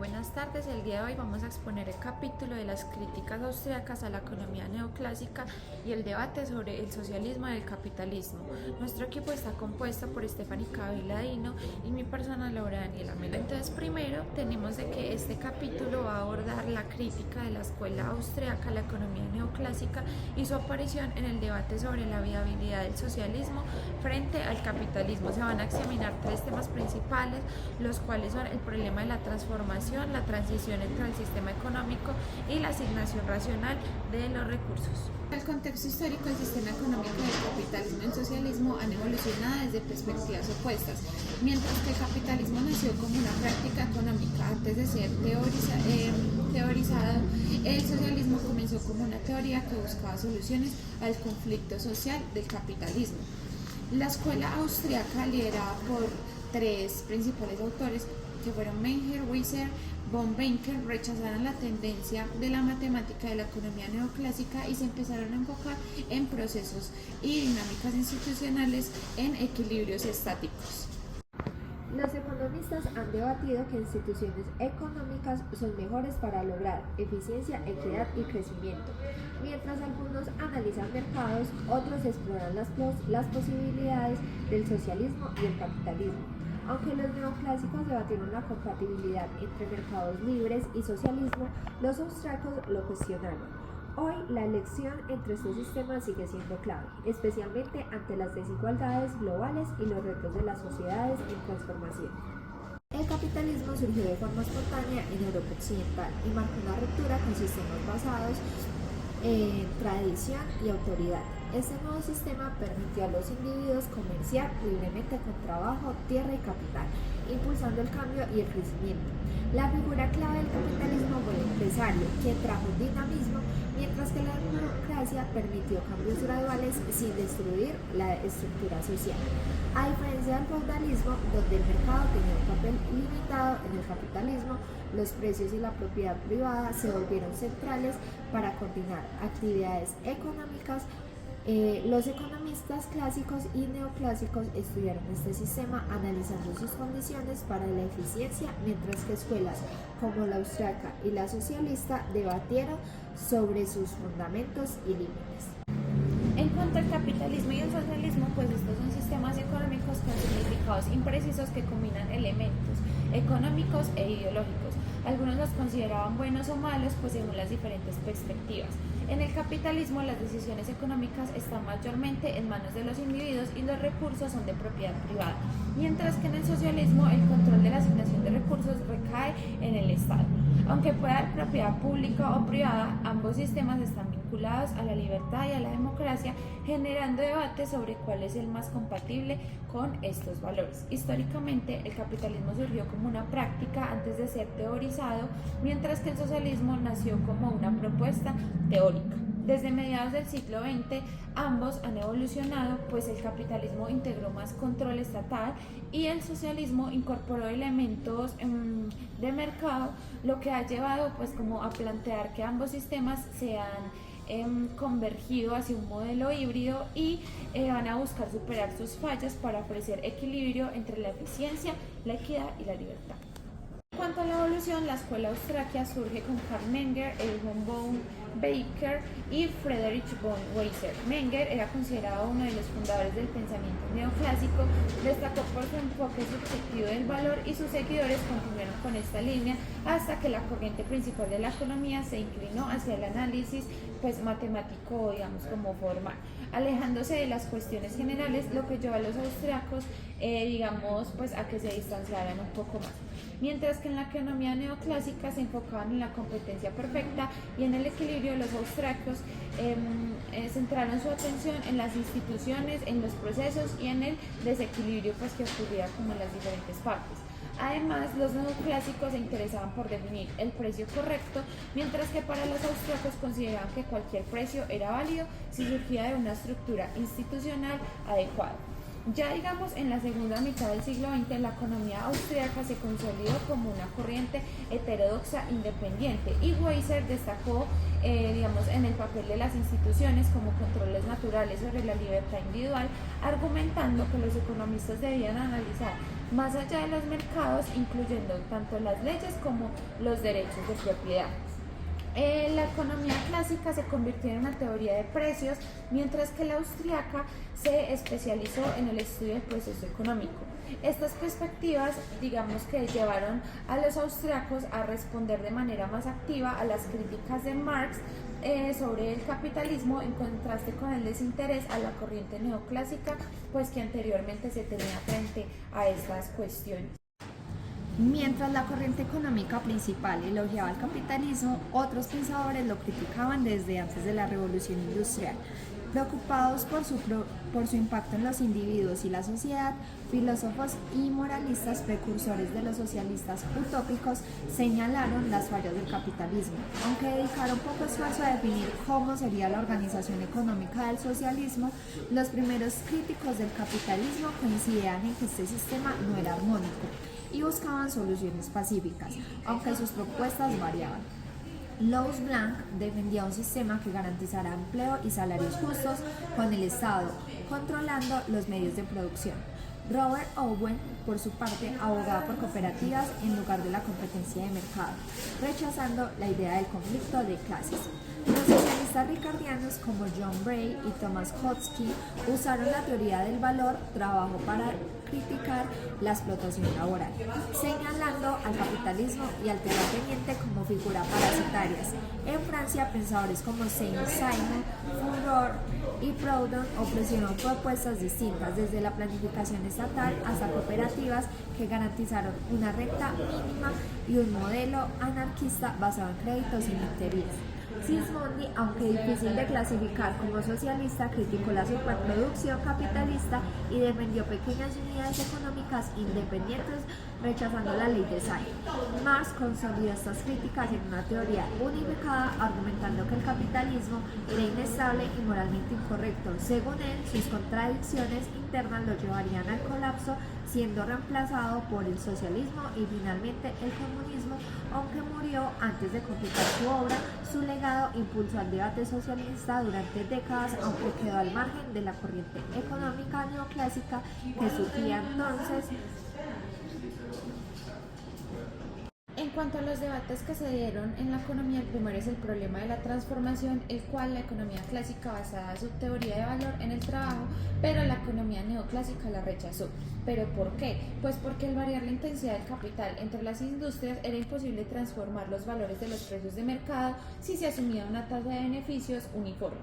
buenas tardes. El día de hoy vamos a exponer el capítulo de las críticas austriacas a la economía neoclásica y el debate sobre el socialismo y el capitalismo. Nuestro equipo está compuesto por Estefanica Viladino y mi persona Laura Daniela Melo. Entonces, primero tenemos de que este capítulo va a abordar la crítica de la escuela austriaca a la economía neoclásica y su aparición en el debate sobre la viabilidad del socialismo frente al capitalismo. Se van a examinar tres temas principales, los cuales son el problema de la transformación, la transición entre el sistema económico y la asignación racional de los recursos. En el contexto histórico, el sistema económico del capitalismo y el socialismo han evolucionado desde perspectivas opuestas. Mientras que el capitalismo nació como una práctica económica antes de ser teorizado, el socialismo comenzó como una teoría que buscaba soluciones al conflicto social del capitalismo. La escuela austriaca, liderada por tres principales autores, que fueron Menger, Weiser, von Bencker, rechazaron la tendencia de la matemática de la economía neoclásica y se empezaron a enfocar en procesos y dinámicas institucionales en equilibrios estáticos. Los economistas han debatido que instituciones económicas son mejores para lograr eficiencia, equidad y crecimiento. Mientras algunos analizan mercados, otros exploran las posibilidades del socialismo y el capitalismo. Aunque los neoclásicos debatieron la compatibilidad entre mercados libres y socialismo, los austriacos lo cuestionaron. Hoy, la elección entre estos sistemas sigue siendo clave, especialmente ante las desigualdades globales y los retos de las sociedades en transformación. El capitalismo surgió de forma espontánea en Europa Occidental y marcó una ruptura con sistemas basados en tradición y autoridad. Este nuevo sistema permitió a los individuos comerciar libremente con trabajo, tierra y capital, impulsando el cambio y el crecimiento. La figura clave del capitalismo fue el empresario, quien trajo dinamismo, mientras que la democracia permitió cambios graduales sin destruir la estructura social. A diferencia del feudalismo, donde el mercado tenía un papel limitado, en el capitalismo los precios y la propiedad privada se volvieron centrales para coordinar actividades económicas. Los economistas clásicos y neoclásicos estudiaron este sistema analizando sus condiciones para la eficiencia, mientras que escuelas como la austriaca y la socialista debatieron sobre sus fundamentos y límites. En cuanto al capitalismo y el socialismo, pues estos son sistemas económicos con significados imprecisos que combinan elementos económicos e ideológicos. Algunos los consideraban buenos o malos, pues según las diferentes perspectivas. En el capitalismo, las decisiones económicas están mayormente en manos de los individuos y los recursos son de propiedad privada, mientras que en el socialismo el control de la asignación de recursos recae en el Estado. Aunque pueda haber propiedad pública o privada, ambos sistemas están vinculados a la libertad y a la democracia, generando debates sobre cuál es el más compatible con estos valores. Históricamente, el capitalismo surgió como una práctica antes de ser teorizado, mientras que el socialismo nació como una propuesta teórica. Desde mediados del siglo XX, ambos han evolucionado, pues el capitalismo integró más control estatal y el socialismo incorporó elementos de mercado, lo que ha llevado pues como a plantear que ambos sistemas se han convergido hacia un modelo híbrido y van a buscar superar sus fallas para ofrecer equilibrio entre la eficiencia, la equidad y la libertad. En cuanto a la evolución, la escuela austriaca surge con Karl Menger, Erwin von Baker y Friedrich von Weiser. Menger era considerado uno de los fundadores del pensamiento neoclásico, destacó por su enfoque subjetivo del valor y sus seguidores continuaron con esta línea hasta que la corriente principal de la economía se inclinó hacia el análisis pues matemático, digamos, como formal, alejándose de las cuestiones generales, lo que llevó a los austriacos, digamos, pues a que se distanciaran un poco más. Mientras que en la economía neoclásica se enfocaban en la competencia perfecta y en el equilibrio, los austriacos centraron su atención en las instituciones, en los procesos y en el desequilibrio pues que ocurría como en las diferentes partes. Además, los neoclásicos se interesaban por definir el precio correcto, mientras que para los austriacos consideraban que cualquier precio era válido si surgía de una estructura institucional adecuada. Ya digamos en la segunda mitad del siglo XX, la economía austríaca se consolidó como una corriente heterodoxa independiente y Weiser destacó digamos, en el papel de las instituciones como controles naturales sobre la libertad individual, argumentando que los economistas debían analizar más allá de los mercados, incluyendo tanto las leyes como los derechos de propiedad. La economía clásica se convirtió en una teoría de precios, mientras que la austriaca se especializó en el estudio del proceso económico. Estas perspectivas, digamos que llevaron a los austriacos a responder de manera más activa a las críticas de Marx sobre el capitalismo, en contraste con el desinterés a la corriente neoclásica, pues que anteriormente se tenía frente a estas cuestiones. Mientras la corriente económica principal elogiaba el capitalismo, otros pensadores lo criticaban desde antes de la Revolución Industrial. Preocupados por su impacto en los individuos y la sociedad, filósofos y moralistas precursores de los socialistas utópicos señalaron las fallas del capitalismo. Aunque dedicaron poco esfuerzo a definir cómo sería la organización económica del socialismo, los primeros críticos del capitalismo coincidían en que este sistema no era armónico y buscaban soluciones pacíficas, aunque sus propuestas variaban. Louis Blanc defendía un sistema que garantizara empleo y salarios justos, con el Estado controlando los medios de producción. Robert Owen, por su parte, abogaba por cooperativas en lugar de la competencia de mercado, rechazando la idea del conflicto de clases. Los socialistas ricardianos como John Bray y Thomas Kautsky usaron la teoría del valor trabajo para criticar la explotación laboral, señalando al capitalismo y al terrateniente como figuras parasitarias. En Francia, pensadores como Saint-Simon, Fourier y Proudhon ofrecieron propuestas distintas, desde la planificación estatal hasta cooperativas que garantizaron una renta mínima y un modelo anarquista basado en créditos sin interés. Sismondi, aunque difícil de clasificar como socialista, criticó la superproducción capitalista y defendió pequeñas unidades económicas independientes, rechazando la ley de Say. Marx consolidó estas críticas en una teoría unificada, argumentando que el capitalismo era inestable y moralmente incorrecto. Según él, sus contradicciones internas lo llevarían al colapso, siendo reemplazado por el socialismo y finalmente el comunismo. Aunque murió antes de completar su obra, su legado impulsó al debate socialista durante décadas, aunque quedó al margen de la corriente económica neoclásica que surgía entonces. En cuanto a los debates que se dieron en la economía, el primero es el problema de la transformación, el cual la economía clásica basada su teoría de valor en el trabajo, pero la economía neoclásica la rechazó. ¿Pero por qué? Pues porque al variar la intensidad del capital entre las industrias era imposible transformar los valores de los precios de mercado si se asumía una tasa de beneficios uniforme.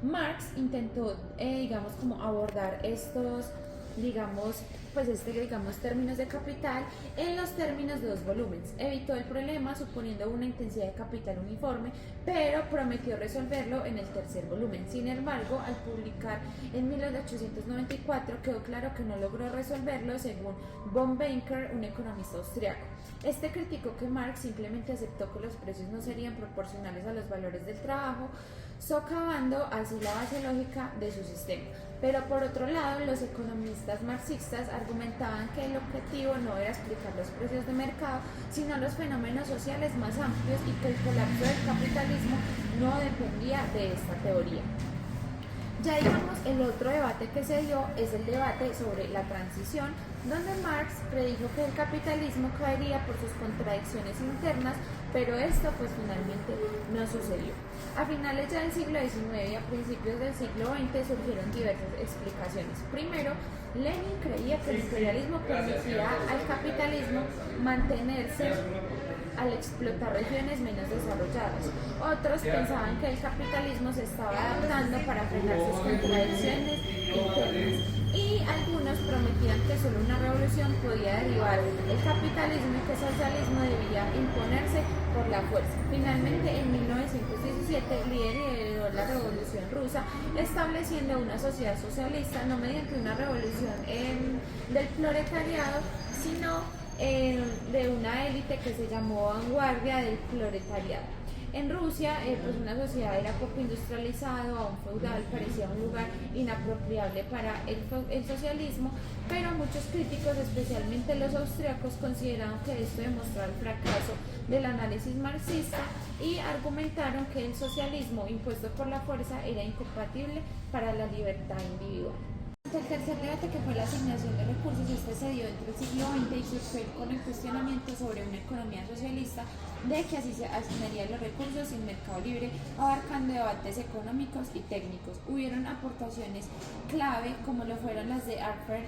Marx intentó, como abordar estos términos de capital en los términos de dos volúmenes. Evitó el problema suponiendo una intensidad de capital uniforme, pero prometió resolverlo en el tercer volumen. Sin embargo, al publicar en 1894 quedó claro que no logró resolverlo, según von Baker, un economista austriaco. Este criticó que Marx simplemente aceptó que los precios no serían proporcionales a los valores del trabajo, socavando así la base lógica de su sistema. Pero por otro lado, los economistas marxistas argumentaban que el objetivo no era explicar los precios de mercado, sino los fenómenos sociales más amplios, y que el colapso del capitalismo no dependía de esta teoría. Ya el otro debate que se dio es el debate sobre la transición, donde Marx predijo que el capitalismo caería por sus contradicciones internas, pero esto pues finalmente no sucedió. A finales ya del siglo XIX y a principios del siglo XX surgieron diversas explicaciones. Primero, Lenin creía que el imperialismo permitía al capitalismo mantenerse al explotar regiones menos desarrolladas. Otros pensaban que el capitalismo se estaba adaptando para frenar sus contradicciones internas. Y algunos prometían que solo una revolución podía derribar el capitalismo y que el socialismo debía imponerse por la fuerza. Finalmente, en 1917, lideró la Revolución Rusa, estableciendo una sociedad socialista no mediante una revolución del proletariado, sino de una élite que se llamó vanguardia del proletariado. En Rusia, una sociedad era poco industrializado, aún feudal, parecía un lugar inapropiable para el socialismo, pero muchos críticos, especialmente los austríacos, consideraron que esto demostraba el fracaso del análisis marxista y argumentaron que el socialismo impuesto por la fuerza era incompatible para la libertad individual. El tercer debate, que fue la asignación de recursos, este se dio entre el siglo XX y surgió con el cuestionamiento sobre una economía socialista de que así se asignarían los recursos sin mercado libre, abarcando debates económicos y técnicos. Hubieron aportaciones clave, como lo fueron las de Alfred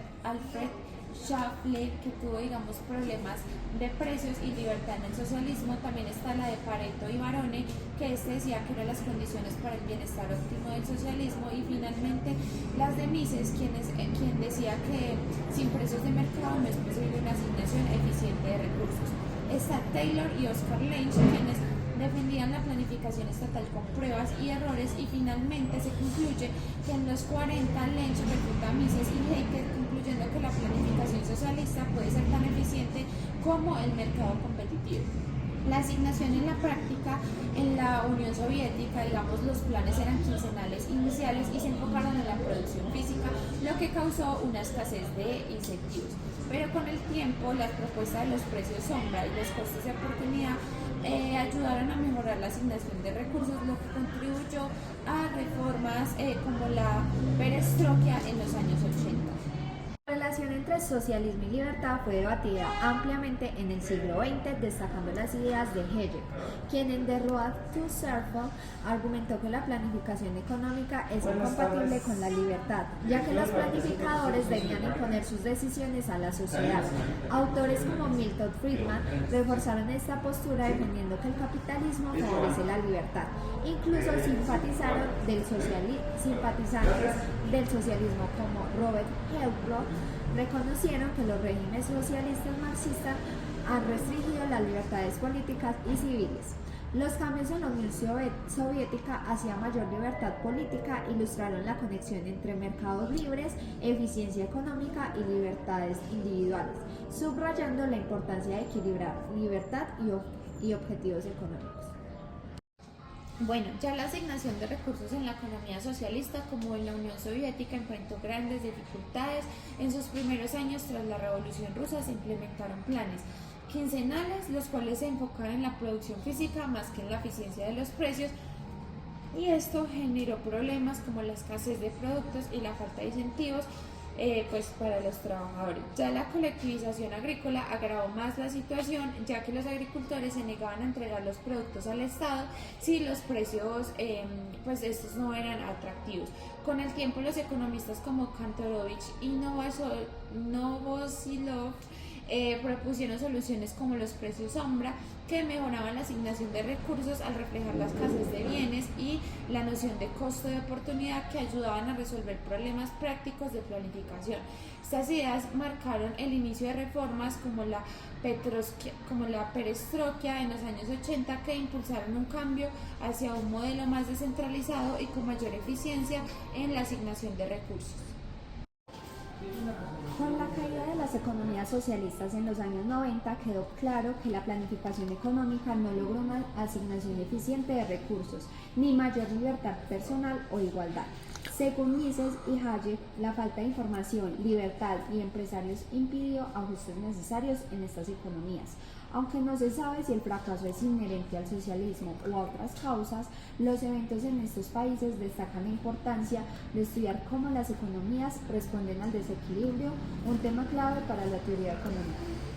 Schäffler, que tuvo, digamos, problemas de precios y libertad en el socialismo. También está la de Pareto y Barone, que decía que eran las condiciones para el bienestar óptimo del socialismo, y finalmente las de Mises, quien decía que sin precios de mercado no es posible una asignación eficiente de recursos. Está Taylor y Oscar Lange, quienes defendían la planificación estatal con pruebas y errores, y finalmente se concluye que en los 40 Lange refuta a Mises y Haeckel, concluyendo que la planificación socialista puede ser tan eficiente como el mercado competitivo. La asignación en la práctica, en la Unión Soviética, digamos, los planes eran quincenales iniciales y se enfocaron en la producción física, lo que causó una escasez de incentivos. Pero con el tiempo, las propuestas de los precios sombra y los costes de oportunidad ayudaron a mejorar la asignación de recursos, lo que contribuyó a reformas como la perestroika en los años 80. La relación entre socialismo y libertad fue debatida ampliamente en el siglo XX, destacando las ideas de Hayek, quien en The Road to Survival argumentó que la planificación económica es incompatible con la libertad, ya que los planificadores debían imponer sus decisiones a la sociedad. Autores como Milton Friedman reforzaron esta postura, defendiendo que el capitalismo favorece la libertad. Incluso simpatizantes del socialismo como Robert Helfrich reconocieron que los regímenes socialistas marxistas han restringido las libertades políticas y civiles. Los cambios en la Unión Soviética hacia mayor libertad política ilustraron la conexión entre mercados libres, eficiencia económica y libertades individuales, subrayando la importancia de equilibrar libertad y objetivos económicos. Bueno, ya la asignación de recursos en la economía socialista, como en la Unión Soviética, enfrentó grandes dificultades. En sus primeros años tras la Revolución Rusa se implementaron planes quincenales, los cuales se enfocaban en la producción física más que en la eficiencia de los precios, y esto generó problemas como la escasez de productos y la falta de incentivos para los trabajadores. Ya la colectivización agrícola agravó más la situación, ya que los agricultores se negaban a entregar los productos al Estado si los precios estos no eran atractivos. Con el tiempo, los economistas como Kantorovich y Novosilov propusieron soluciones como los precios sombra, que mejoraban la asignación de recursos al reflejar la escasez de bienes, y la noción de costo de oportunidad, que ayudaban a resolver problemas prácticos de planificación. Estas ideas marcaron el inicio de reformas como la perestroika en los años 80, que impulsaron un cambio hacia un modelo más descentralizado y con mayor eficiencia en la asignación de recursos. Con la caída de las economías socialistas en los años 90, quedó claro que la planificación económica no logró una asignación eficiente de recursos, ni mayor libertad personal o igualdad. Según Mises y Hayek, la falta de información, libertad y empresarios impidió ajustes necesarios en estas economías. Aunque no se sabe si el fracaso es inherente al socialismo u a otras causas, los eventos en estos países destacan la importancia de estudiar cómo las economías responden al desequilibrio, un tema clave para la teoría económica.